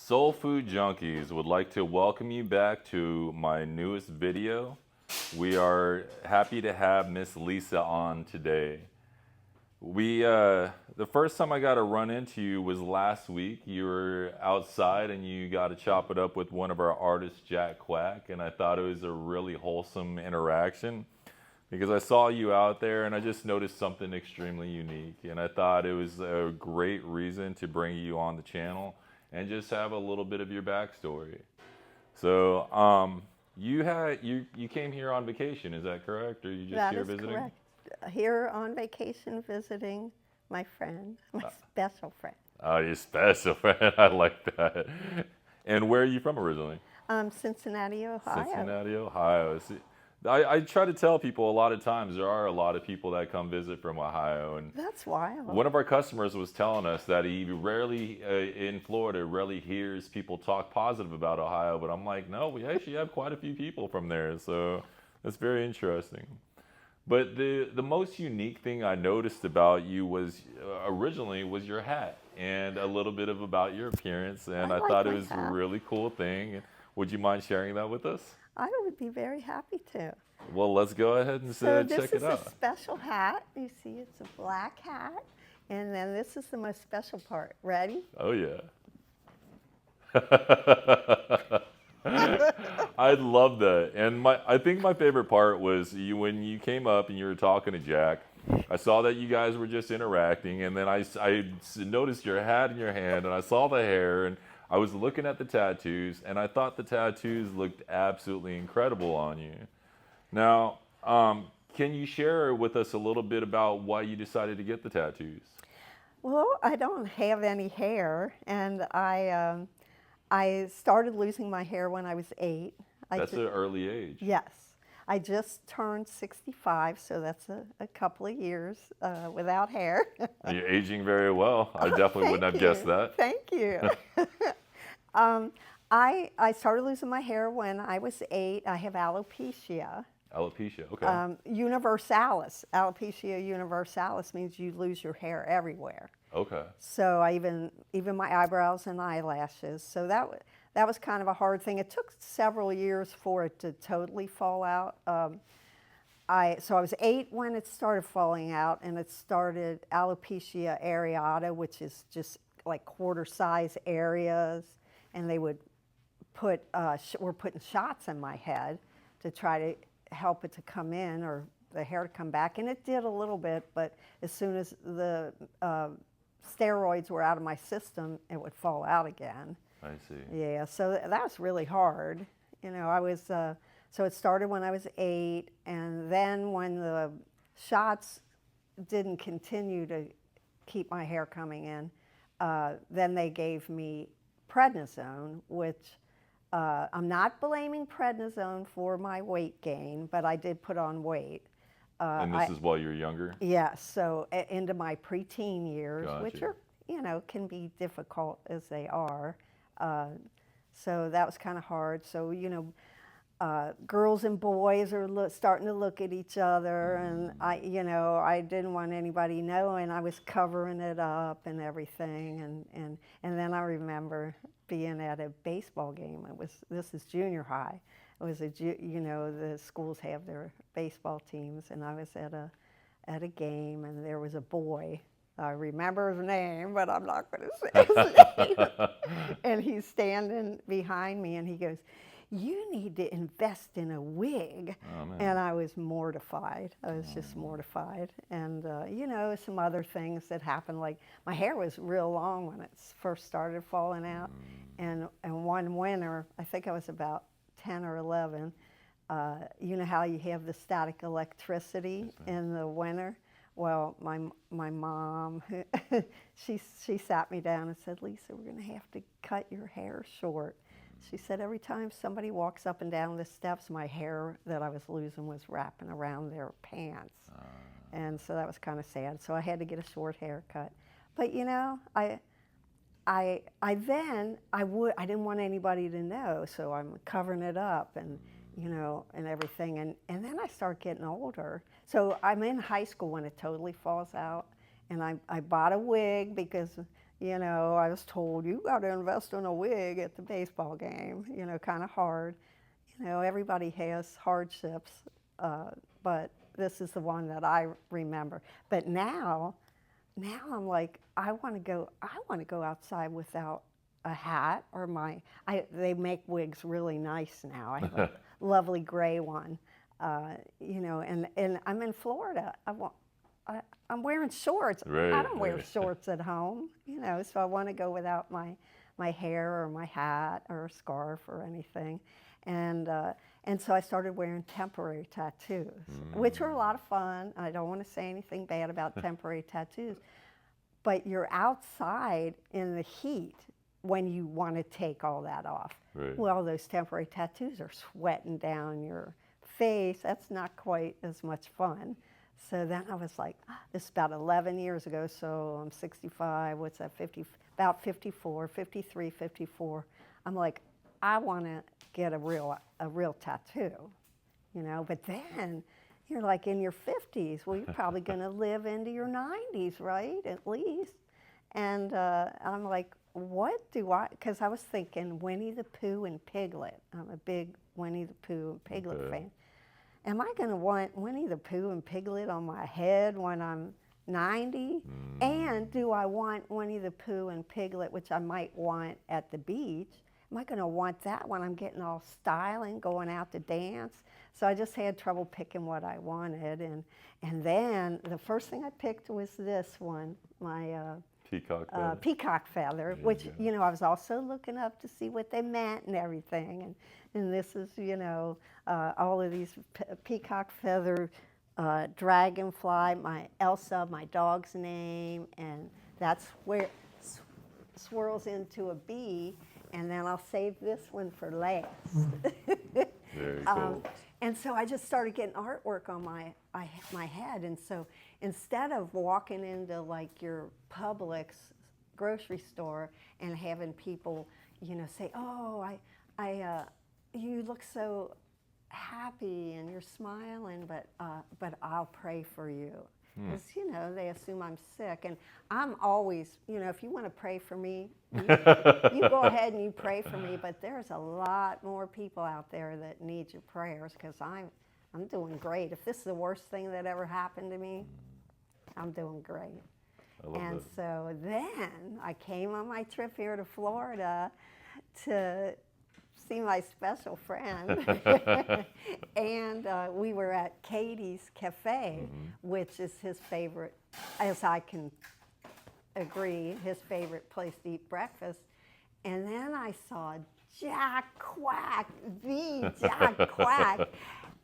Soul Food Junkies would like to welcome you back to my newest video. We are happy to have Miss Lisa on today. The first time I got to run into you was last week. You were outside and you got to chop it up with one of our artists, Jack Quack, and I thought it was a really wholesome interaction because I saw you out there and I just noticed something extremely unique, and I thought it was a great reason to bring you on the channel and just have a little bit of your backstory. So, you came here on vacation, is that correct? Or you just That here is visiting? correct. Here on vacation visiting my friend, my special friend. Oh, you're special, friend. I like that. And where are you from originally? Cincinnati, Ohio. Cincinnati, Ohio. See, I try to tell people a lot of times there are a lot of people that come visit from Ohio, and That's wild. one of our customers was telling us that he rarely, in Florida, rarely hears people talk positive about Ohio. But I'm like, no, we actually have quite a few people from there, so that's very interesting. But the most unique thing I noticed about you was originally was your hat and a little bit of about your appearance, and I like thought it my was a hat. really cool thing. Would you mind sharing that with us? I would be very happy to. Well, let's go ahead and So check this it is out. a special hat. You see, it's a black hat. And then this is the most special part. Ready? Oh yeah. I love that. And I think my favorite part was when you came up and you were talking to Jack. I saw that you guys were just interacting, and then I noticed your hat in your hand, and I saw the hair, and I was looking at the tattoos, and I thought the tattoos looked absolutely incredible on you. Now, can you share with us a little bit about why you decided to get the tattoos? Well, I don't have any hair, and I started losing my hair when I was 8. That's an early age. Yes. I just turned 65, so that's a couple of years without hair. And you're aging very well. I definitely wouldn't have guessed that. Thank you. I started losing my hair when I was 8. I have alopecia. Alopecia, okay. Universalis. Alopecia universalis means you lose your hair everywhere. Okay. So I even my eyebrows and eyelashes. So that was kind of a hard thing. It took several years for it to totally fall out. So I was 8 when it started falling out, and it started alopecia areata, which is just like quarter-size areas, and they would were putting shots in my head to try to help it to come in or the hair to come back, and it did a little bit, but as soon as the steroids were out of my system, it would fall out again. I see. Yeah, so that was really hard. You know, so it started when I was 8, and then when the shots didn't continue to keep my hair coming in, then they gave me prednisone, which I'm not blaming prednisone for my weight gain, but I did put on weight. And this is while you're younger? Yes, so into my preteen years, Gotcha. which are, can be difficult as they are. So that was kind of hard. So, girls and boys are starting to look at each other, and I didn't want anybody knowing. I was covering it up and everything, and then I remember being at a baseball game. This is junior high. It was the schools have their baseball teams, and I was at a game, and there was a boy. I remember his name, but I'm not going to say his name. And he's standing behind me, and he goes, "You need to invest in a wig." Oh, man. And I was mortified. I was just mortified. And, some other things that happened, like my hair was real long when it first started falling out. And one winter, I think I was about 10 or 11, you know how you have the static electricity in the winter? Well, my mom, she sat me down and said, "Lisa, we're going to have to cut your hair short." She said, "Every time somebody walks up and down the steps, my hair that I was losing was wrapping around their pants." And so that was kind of sad. So I had to get a short haircut. But I didn't want anybody to know, so I'm covering it up and everything. And then I start getting older. So I'm in high school when it totally falls out, and I bought a wig because You know, I was told you got to invest in a wig at the baseball game. You know, kind of hard. You know, everybody has hardships, but this is the one that I remember. But now I'm like, I want to go. I want to go outside without a hat or my. They make wigs really nice now. I have a lovely gray one. You know, and I'm in Florida. I'm wearing shorts. I Right, don't wear right. shorts at home. You know, so I want to go without my hair or my hat or a scarf or anything. And, uh, and so I started wearing temporary tattoos, which were a lot of fun. I don't want to say anything bad about temporary tattoos, but you're outside in the heat when you want to take all that off. Right. Well, those temporary tattoos are sweating down your face. That's not quite as much fun. So then I was like, this is about 11 years ago, so I'm 65, what's that, 50, about 54, 53, 54. I'm like, I want to get a real tattoo, you know, but then you're like in your 50s. Well, you're probably going to live into your 90s, right, at least. And I'm like, what do I, because I was thinking Winnie the Pooh and Piglet. I'm a big Winnie the Pooh and Piglet Okay. fan. Am I going to want Winnie the Pooh and Piglet on my head when I'm 90? And do I want Winnie the Pooh and Piglet, which I might want at the beach? Am I going to want that when I'm getting all styling, going out to dance? So I just had trouble picking what I wanted. And then the first thing I picked was this one, my Peacock feather. peacock feather, you which, go. you know, I was also looking up to see what they meant and everything. And this is, you know, all of these peacock feather dragonfly, my Elsa, my dog's name, and that's where it swirls into a bee. And then I'll save this one for last. Very cool. And so I just started getting artwork on my head. And so instead of walking into like your Publix grocery store and having people, you know, say, "Oh, you look so happy and you're smiling, but I'll pray for you." Because, you know, they assume I'm sick. And I'm always, you know, if you want to pray for me, you go ahead and you pray for me. But there's a lot more people out there that need your prayers because I'm doing great. If this is the worst thing that ever happened to me, I'm doing great. I love And that. so then I came on my trip here to Florida to see my special friend. And we were at Katie's Cafe, which is his favorite, as I can agree, his favorite place to eat breakfast. And then I saw Jack Quack, the Jack Quack.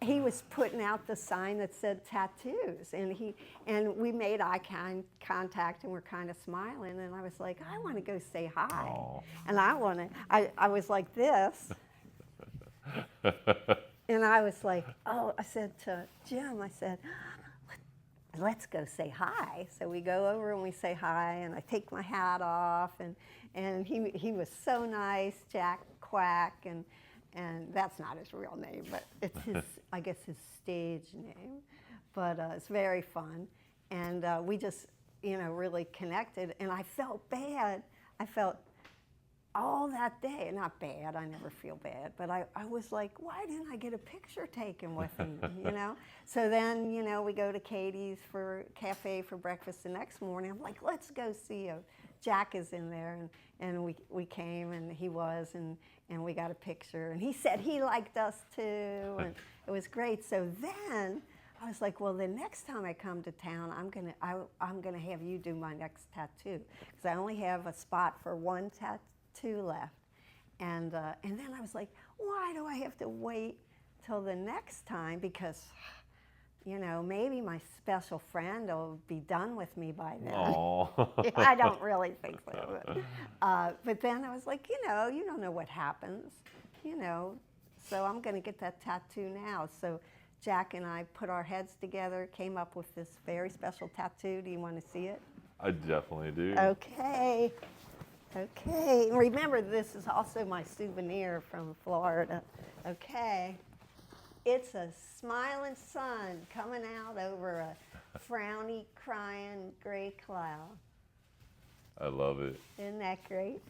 He was putting out the sign that said tattoos, and we made eye contact, and we're kind of smiling, and I was like, I want to go say hi. Aw. And I was like this, and I was like, oh, I said to Jim, I said, let's go say hi. So we go over and we say hi, and I take my hat off, and he was so nice, Jack Quack, and that's not his real name, but it's his, I guess his stage name. But it's very fun, and we just, you know, really connected, and I felt bad. I felt all that day, not bad, I never feel bad, but I was like, why didn't I get a picture taken with him, you know? So then, you know, we go to Katie's cafe for breakfast the next morning. I'm like, let's go see him. Jack is in there, and we came, and he was, and we got a picture, and he said he liked us too, and it was great. So then I was like, well, the next time I come to town, I'm gonna have you do my next tattoo, because I only have a spot for one tattoo left. And then I was like, why do I have to wait till the next time? Because, you know, maybe my special friend will be done with me by then. Aw. I don't really think so. But then I was like, you know, you don't know what happens, you know. So I'm going to get that tattoo now. So Jack and I put our heads together, came up with this very special tattoo. Do you want to see it? I definitely do. Okay. Okay. And remember, this is also my souvenir from Florida. Okay. It's a smiling sun coming out over a frowny, crying gray cloud. I love it. Isn't that great?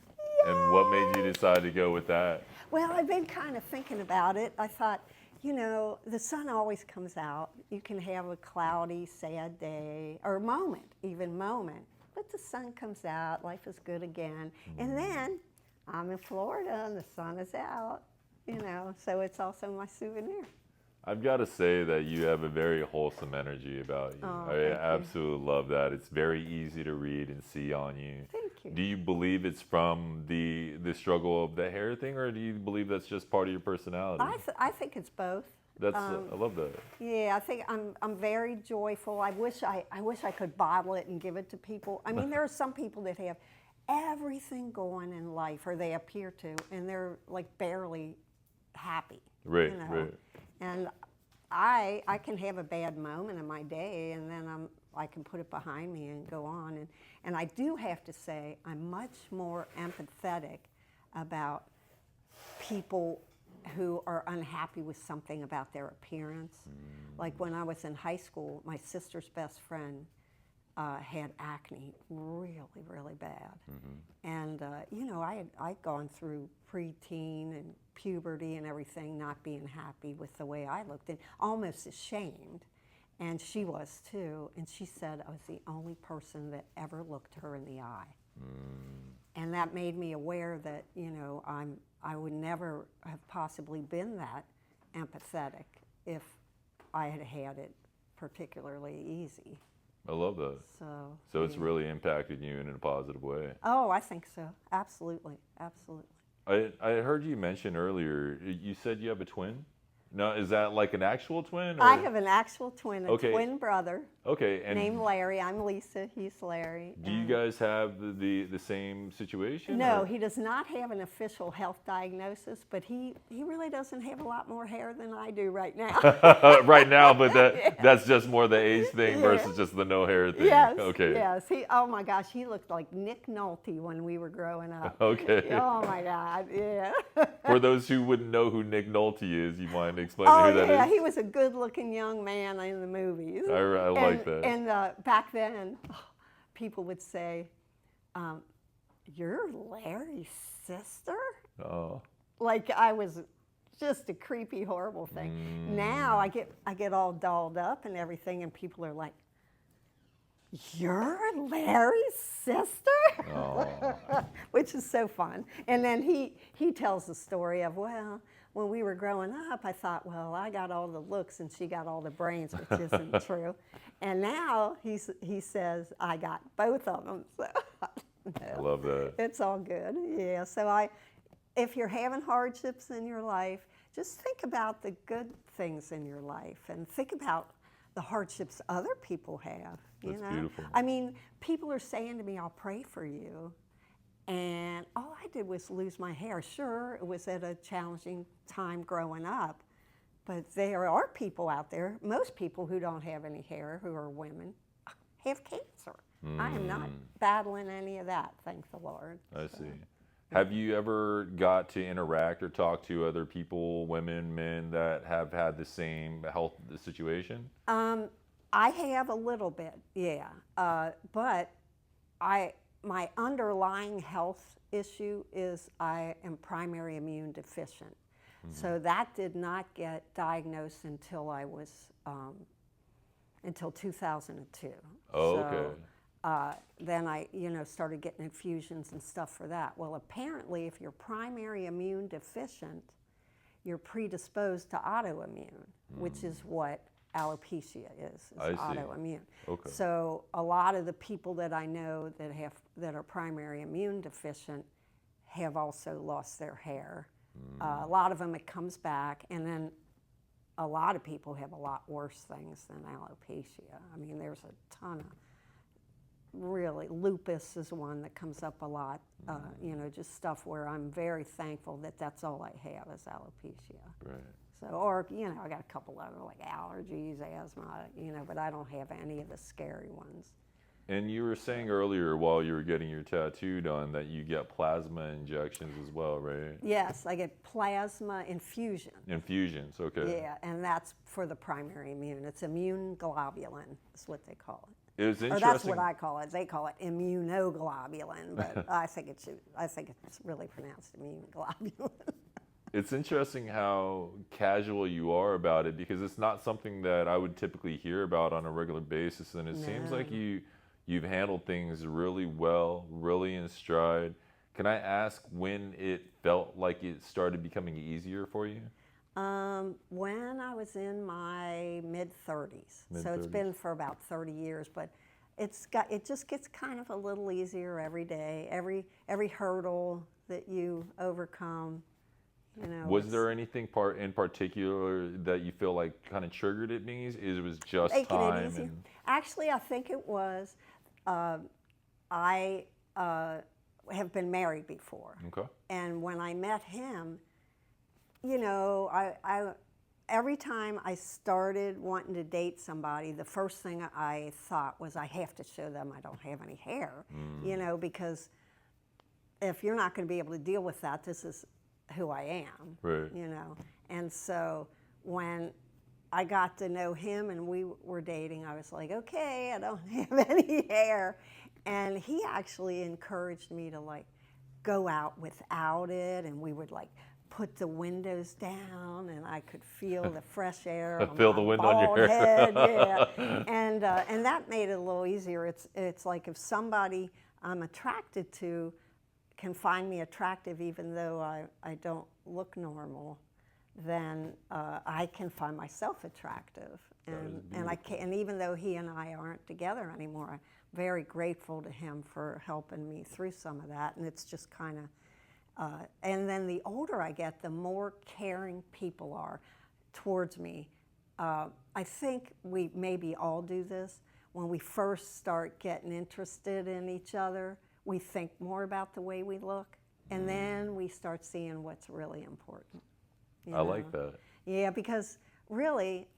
And what made you decide to go with that? Well, I've been kind of thinking about it. I thought, the sun always comes out. You can have a cloudy, sad day, or even moment, but the sun comes out, life is good again. And then I'm in Florida and the sun is out, so it's also my souvenir. I've got to say that you have a very wholesome energy about you. Oh, I thank you. absolutely love that. It's very easy to read and see on you. Thank you. Do you believe it's from the struggle of the hair thing, or do you believe that's just part of your personality? I think it's both. That's I love that. Yeah, I think I'm very joyful. I wish I could bottle it and give it to people. I mean, there are some people that have everything going in life, or they appear to, and they're like barely happy. Right, right. And I can have a bad moment in my day, and then I can put it behind me and go on. And I do have to say, I'm much more empathetic about people who are unhappy with something about their appearance. Like when I was in high school, my sister's best friend had acne really, really bad. And, I'd gone through preteen and puberty and everything, not being happy with the way I looked and almost ashamed. And she was too. And she said I was the only person that ever looked her in the eye. And that made me aware that, I would never have possibly been that empathetic if I had had it particularly easy. I love that. So it's really impacted you in a positive way. Oh, I think so. Absolutely. Absolutely. I heard you mention earlier, you said you have a twin? No, is that like an actual twin? Or? I have an actual twin, a Okay. twin brother Okay, and named Larry. I'm Lisa. He's Larry. do you guys have the same situation? No, or- he does not have an official health diagnosis, but he really doesn't have a lot more hair than I do right now. right now, but that's just more the age thing versus just the no hair thing. Yes. Okay. Yes. Oh my gosh, he looked like Nick Nolte when we were growing up. Okay. Oh my God. Yeah. For those who wouldn't know who Nick Nolte is, you mind explaining Oh who that yeah, is? he was a good-looking young man in the movies. I like that. And back then, people would say, "You're Larry's sister?" Oh. Like I was just a creepy, horrible thing. Now I get all dolled up and everything, and people are like, "You're Larry's sister?" Oh. Which is so fun. And then he tells the story of, well, when we were growing up, I thought, well, I got all the looks and she got all the brains, which isn't true. And now he says, I got both of them. So I love that. it's all good. Yeah. So if you're having hardships in your life, just think about the good things in your life and think about the hardships other people have. That's beautiful. I mean, people are saying to me, I'll pray for you. And all I did was lose my hair. Sure, it was at a challenging time growing up, but there are people out there, most people who don't have any hair, who are women, have cancer. I am not battling any of that, thank the Lord. I see. Have you ever got to interact or talk to other people, women, men, that have had the same health situation? I have a little bit, yeah. But my underlying health issue is I am primary immune deficient. So that did not get diagnosed until I was, until 2002. Oh, So, okay. then I, started getting infusions and stuff for that. Well, apparently if you're primary immune deficient, you're predisposed to autoimmune, which is what alopecia is I see. autoimmune. Okay. So a lot of the people that I know that are primary immune deficient have also lost their hair. A lot of them it comes back, and then a lot of people have a lot worse things than alopecia. I mean, there's a ton of really, lupus is one that comes up a lot. Just stuff where I'm very thankful that that's all I have is alopecia. Right. So, or, I got a couple of like allergies, asthma, but I don't have any of the scary ones. And you were saying earlier while you were getting your tattoo done that you get plasma injections as well, right? Yes, I get plasma infusion. Infusions, okay. Yeah, and that's for the primary immune. It's immune globulin is what they call it. It was Or that's interesting. what I call it. They call it immunoglobulin, but I think it's really pronounced immunoglobulin. It's interesting how casual you are about it because it's not something that I would typically hear about on a regular basis, and it seems like No. you've handled things really well, really in stride. Can I ask when it felt like it started becoming easier for you? When I was in my mid-30s, Mid so it's 30s. been for about 30 years, but it just gets kind of a little easier every day. Every hurdle that you overcome, Was it's there anything in particular that you feel like kind of triggered it, means it was just making it time easy. and Actually, I think it was. I have been married before, okay. and when I met him, I every time I started wanting to date somebody, the first thing I thought was I have to show them I don't have any hair, because if you're not going to be able to deal with that, this is who I am, Right. And so when I got to know him and we were dating, I was like, okay, I don't have any hair. And he actually encouraged me to like go out without it, and we would like put the windows down and I could feel the fresh air on Feel my the wind on your bald hair. head, yeah. And that made it a little easier. It's like if somebody I'm attracted to can find me attractive even though I don't look normal, then I can find myself attractive. And I can, and even though he and I aren't together anymore, I'm very grateful to him for helping me through some of that. And it's just kind of, and then the older I get, the more caring people are towards me. I think we maybe all do this. When we first start getting interested in each other, we think more about the way we look, and then we start seeing what's really important. I like that. Yeah, because really,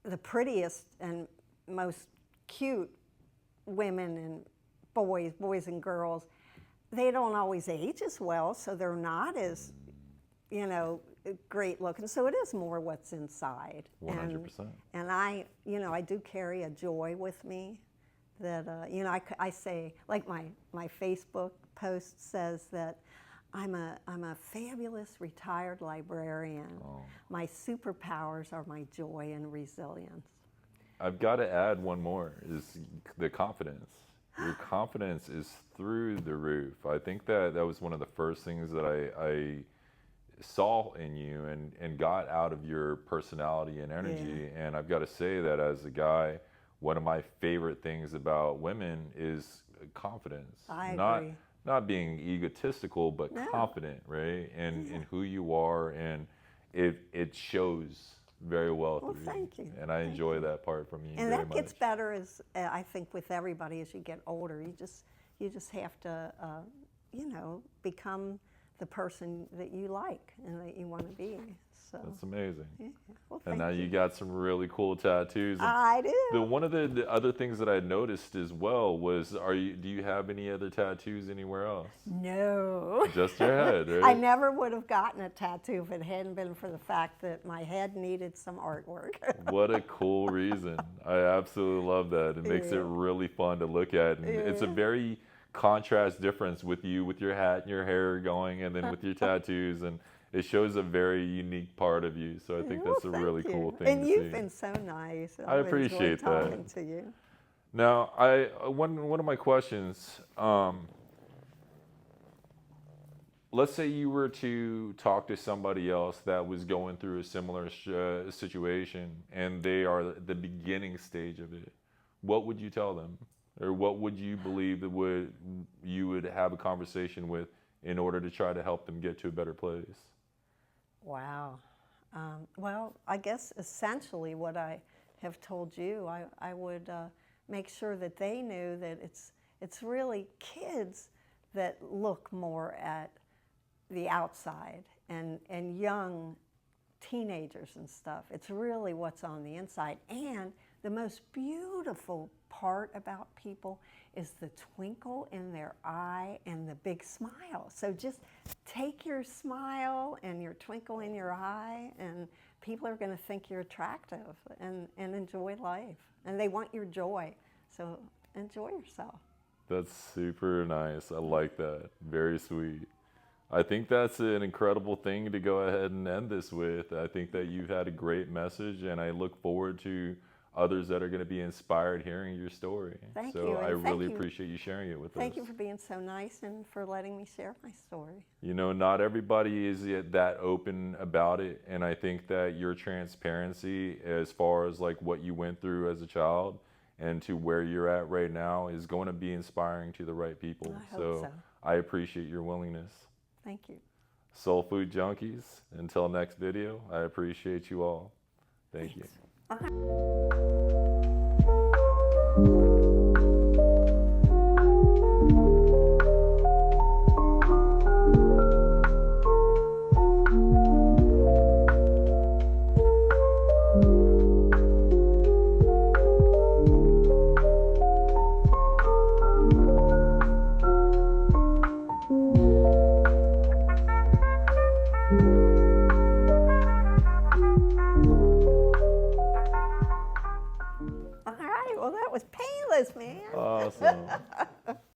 the prettiest and most cute women and boys and girls, they don't always age as well, so they're not as, great looking. So it is more what's inside. 100%. And I do carry a joy with me that, I say, like my Facebook post says that I'm a fabulous retired librarian. Oh. My superpowers are my joy and resilience. I've got to add one more, is the confidence. Your confidence is through the roof. I think that was one of the first things that I saw in you and got out of your personality and energy. Yeah. And I've got to say that as a guy, one of my favorite things about women is confidence. I not agree. not being egotistical, but No. confident, right? And who you are, and it shows very well Well, through thank you. And I Thank enjoy that part from you And very that much. gets better as I think with everybody as you get older. You just have to become the person that you like and that you want to be. So That's amazing. yeah. Well, And thank now you. you got some really cool tattoos. And I do. one of the other things that I noticed as well was, do you have any other tattoos anywhere else? No. Just your head, right? I never would have gotten a tattoo if it hadn't been for the fact that my head needed some artwork. What a cool reason. I absolutely love that. It makes it Yeah. really fun to look at. And it's a Yeah. very contrast difference with you, with your hat and your hair going, and then with your tattoos. And it shows a very unique part of you. So I think that's a Well, really thank cool you. thing And to you've see. been so nice. I I've enjoyed appreciate that. talking to you. Now, one of my questions, let's say you were to talk to somebody else that was going through a similar situation, and they are at the beginning stage of it. What would you tell them, or what would you believe that you would have a conversation with in order to try to help them get to a better place? Wow. Well, I guess essentially what I have told you, I would make sure that they knew that it's really kids that look more at the outside and young teenagers and stuff. It's really what's on the inside. And the most beautiful part about people is the twinkle in their eye and the big smile. So just take your smile and your twinkle in your eye, and people are going to think you're attractive and enjoy life. And they want your joy. So enjoy yourself. That's super nice. I like that. Very sweet. I think that's an incredible thing to go ahead and end this with. I think that you've had a great message, and I look forward to others that are going to be inspired hearing your story. Thank so you, I and thank really you. appreciate you sharing it with Thank us. you for being so nice and for letting me share my story. You know, not everybody is yet that open about it, and I think that your transparency as far as like what you went through as a child and to where you're at right now is going to be inspiring to the right people. I hope so. I appreciate your willingness. Thank you. Soul Food Junkies, until next video, I appreciate you all. Thank you. Bye. All right, well, that was painless, man. Awesome.